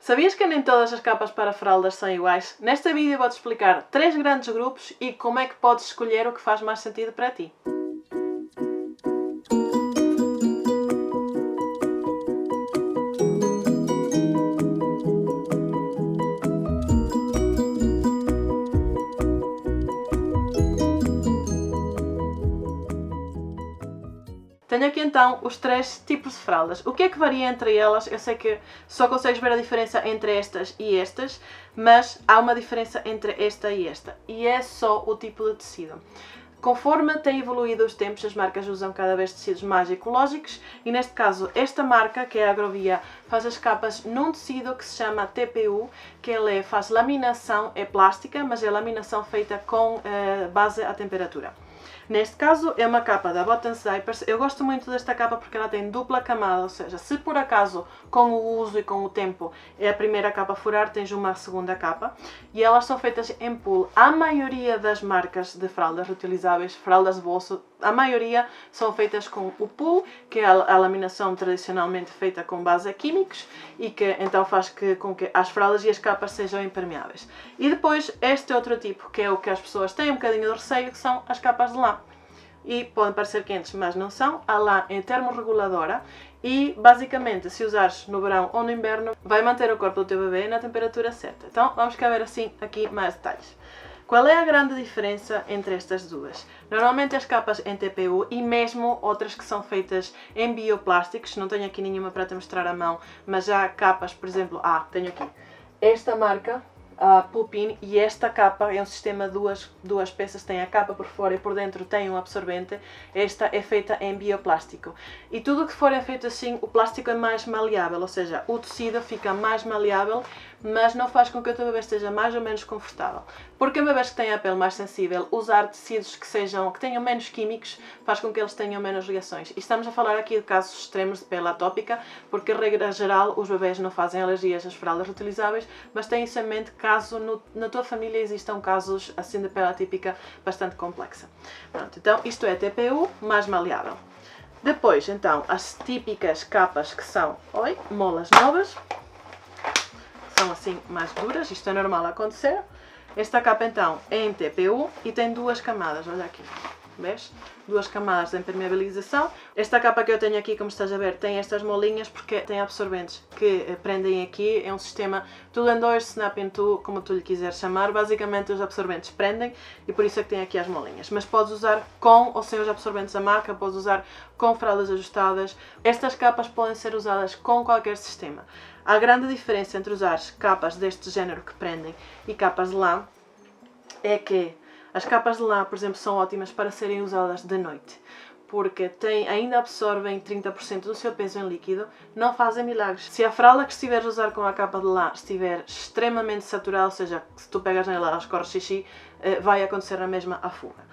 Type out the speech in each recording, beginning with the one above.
Sabias que nem todas as capas para fraldas são iguais? Neste vídeo vou-te explicar 3 grandes grupos e como é que podes escolher o que faz mais sentido para ti. Tenho aqui então os 3 tipos de fraldas. O que é que varia entre elas? Eu sei que só consegues ver a diferença entre estas e estas, mas há uma diferença entre esta e esta. E é só o tipo de tecido. Conforme tem evoluído os tempos, as marcas usam cada vez tecidos mais ecológicos e neste caso esta marca, que é a Agrovia, faz as capas num tecido que se chama TPU, que ele faz laminação, é plástica, mas é laminação feita com base à temperatura. Neste caso é uma capa da Botan's Diapers. Eu gosto muito desta capa porque ela tem dupla camada, ou seja, se por acaso com o uso e com o tempo é a primeira capa a furar, tens uma segunda capa. E elas são feitas em pool. A maioria das marcas de fraldas reutilizáveis, fraldas de bolso, a maioria são feitas com o pool, que é a laminação tradicionalmente feita com base a químicos e que então faz com que as fraldas e as capas sejam impermeáveis. E depois este outro tipo, que é o que as pessoas têm um bocadinho de receio, que são as capas de lã. E podem parecer quentes, mas não são. A lã é termorreguladora e basicamente se usares no verão ou no inverno vai manter o corpo do teu bebê na temperatura certa. Então vamos cá ver assim aqui mais detalhes. Qual é a grande diferença entre estas duas? Normalmente as capas em TPU e mesmo outras que são feitas em bioplásticos, não tenho aqui nenhuma para te mostrar à mão, mas já há capas, por exemplo, tenho aqui esta marca, a Pupin, e esta capa é um sistema de duas peças, tem a capa por fora e por dentro tem um absorvente. Esta é feita em bioplástico. E tudo o que for feito assim, o plástico é mais maleável, ou seja, o tecido fica mais maleável, mas não faz com que o teu bebê esteja mais ou menos confortável. Porque em bebês que têm a pele mais sensível, usar tecidos que tenham menos químicos faz com que eles tenham menos reações. E estamos a falar aqui de casos extremos de pele atópica, porque regra geral os bebês não fazem alergias às fraldas reutilizáveis, mas tenha isso em mente caso na tua família existam casos assim de pele atípica bastante complexa. Pronto, então isto é TPU mais maleável. Depois, então, as típicas capas que são molas novas. São assim mais duras, isto é normal acontecer. Esta capa então é em TPU e tem 2 camadas, olha aqui, vês? 2 camadas de impermeabilização. Esta capa que eu tenho aqui, como estás a ver, tem estas molinhas porque tem absorventes que prendem aqui. É um sistema tool and doors, snap into, como tu lhe quiseres chamar. Basicamente os absorventes prendem e por isso é que tem aqui as molinhas. Mas podes usar com ou sem os absorventes da marca, podes usar com fraldas ajustadas. Estas capas podem ser usadas com qualquer sistema. A grande diferença entre usar capas deste género que prendem e capas de lã é que as capas de lã, por exemplo, são ótimas para serem usadas de noite, porque ainda absorvem 30% do seu peso em líquido, não fazem milagres. Se a fralda que estiveres a usar com a capa de lã estiver extremamente saturada, ou seja, se tu pegas nela ela escorre xixi, vai acontecer na mesma a fuga.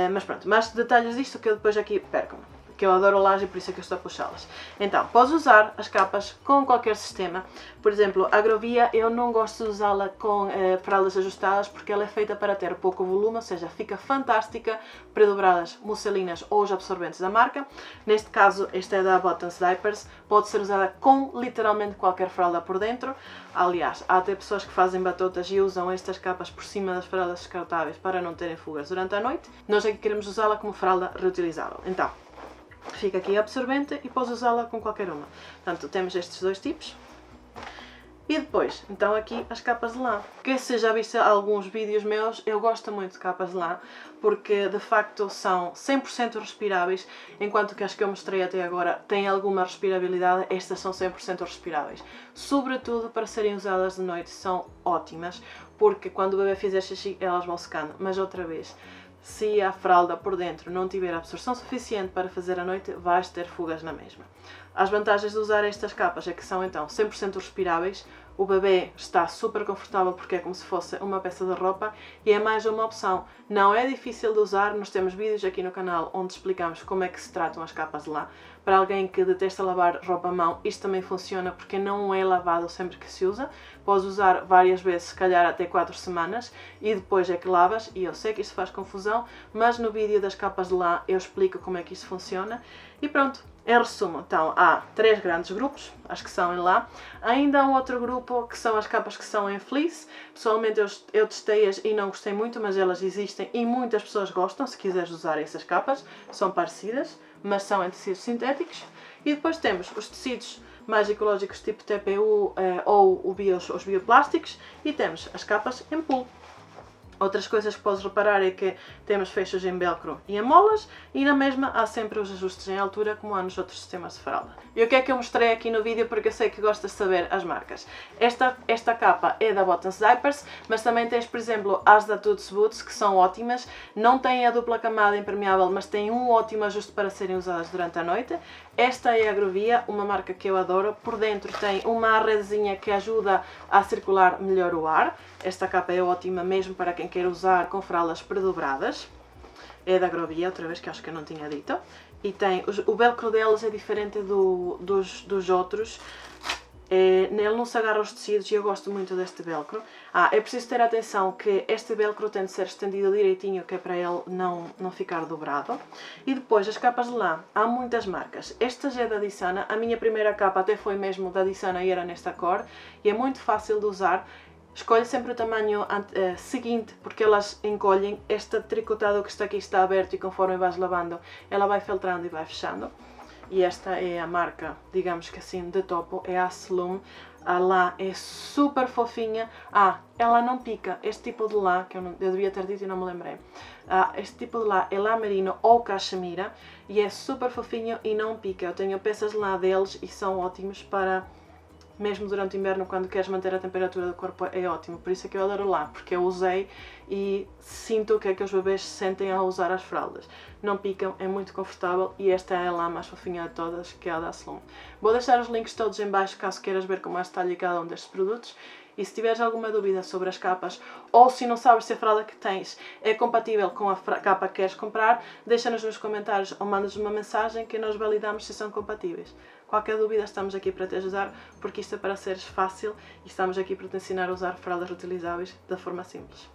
Mas pronto, mais detalhes disto que eu depois aqui perco-me, que eu adoro laje e por isso é que eu estou a puxá-las. Então, podes usar as capas com qualquer sistema. Por exemplo, a Agrovia eu não gosto de usá-la com fraldas ajustadas porque ela é feita para ter pouco volume, ou seja, fica fantástica para dobradas musselinas ou os absorventes da marca. Neste caso, esta é da Botan's Diapers, pode ser usada com literalmente qualquer fralda por dentro. Aliás, há até pessoas que fazem batotas e usam estas capas por cima das fraldas descartáveis para não terem fugas durante a noite. Nós aqui queremos usá-la como fralda reutilizável. Então, fica aqui absorvente e podes usá-la com qualquer uma. Portanto, temos estes 2 tipos. E depois, então aqui as capas de lã. Que se já viste alguns vídeos meus, eu gosto muito de capas de lã, porque de facto são 100% respiráveis, enquanto que as que eu mostrei até agora têm alguma respirabilidade, estas são 100% respiráveis. Sobretudo para serem usadas de noite são ótimas, porque quando o bebê fizer xixi elas vão secando. Mas outra vez, se a fralda por dentro não tiver absorção suficiente para fazer à noite, vais ter fugas na mesma. As vantagens de usar estas capas é que são então 100% respiráveis, o bebê está super confortável porque é como se fosse uma peça de roupa e é mais uma opção. Não é difícil de usar, nós temos vídeos aqui no canal onde explicamos como é que se tratam as capas de lã. Para alguém que detesta lavar roupa à mão, isto também funciona porque não é lavado sempre que se usa. Podes usar várias vezes, se calhar até 4 semanas, e depois é que lavas, e eu sei que isto faz confusão, mas no vídeo das capas de lã eu explico como é que isto funciona. E pronto, Em resumo, então, há 3 grandes grupos, as que são em lã. Ainda há um outro grupo que são as capas que são em fleece. Pessoalmente eu testei-as e não gostei muito, mas elas existem e muitas pessoas gostam. Se quiseres usar essas capas, são parecidas, mas são em tecidos sintéticos. E depois temos os tecidos mais ecológicos tipo TPU ou os bioplásticos, e temos as capas em pulo. Outras coisas que podes reparar é que temos fechos em velcro e em molas, e na mesma há sempre os ajustes em altura, como há nos outros sistemas de fralda. E o que é que eu mostrei aqui no vídeo, porque eu sei que gostas de saber as marcas. Esta capa é da Botan's Diapers, mas também tens, por exemplo, as da Tuts Boots, que são ótimas. Não têm a dupla camada impermeável, mas têm um ótimo ajuste para serem usadas durante a noite. Esta é a Grovia, uma marca que eu adoro. Por dentro tem uma redezinha que ajuda a circular melhor o ar. Esta capa é ótima mesmo para quem quer usar com fraldas predobradas. É da Grovia, outra vez, que acho que eu não tinha dito. E tem, o velcro deles é diferente dos outros. Nele não se agarra aos tecidos e eu gosto muito deste velcro. É preciso ter atenção que este velcro tem de ser estendido direitinho, que é para ele não ficar dobrado. E depois as capas de lã, há muitas marcas. Esta já é da Dissana, a minha primeira capa até foi mesmo da Dissana e era nesta cor. E é muito fácil de usar. Escolhe sempre o tamanho seguinte, porque elas encolhem. Este tricotado que está aqui está aberto e conforme vais lavando, ela vai filtrando e vai fechando. E esta é a marca, digamos que assim, de topo, é a Sloom. A lã é super fofinha. Ela não pica. Este tipo de lã, que eu devia ter dito e não me lembrei. Este tipo de lã é lã merino ou cachemira e é super fofinho e não pica. Eu tenho peças de lã deles e são ótimos para... Mesmo durante o inverno, quando queres manter a temperatura do corpo, é ótimo. Por isso é que eu adoro lã, porque eu usei e sinto o que é que os bebês sentem ao usar as fraldas. Não picam, é muito confortável e esta é a lã mais fofinha de todas, que é a da Sloom. Vou deixar os links todos em baixo, caso queiras ver com mais detalhe cada um destes produtos. E se tiveres alguma dúvida sobre as capas, ou se não sabes se a fralda que tens é compatível com a capa que queres comprar, deixa-nos nos comentários ou manda-nos uma mensagem que nós validamos se são compatíveis. Qualquer dúvida, estamos aqui para te ajudar, porque isto é para seres fácil e estamos aqui para te ensinar a usar fraldas reutilizáveis da forma simples.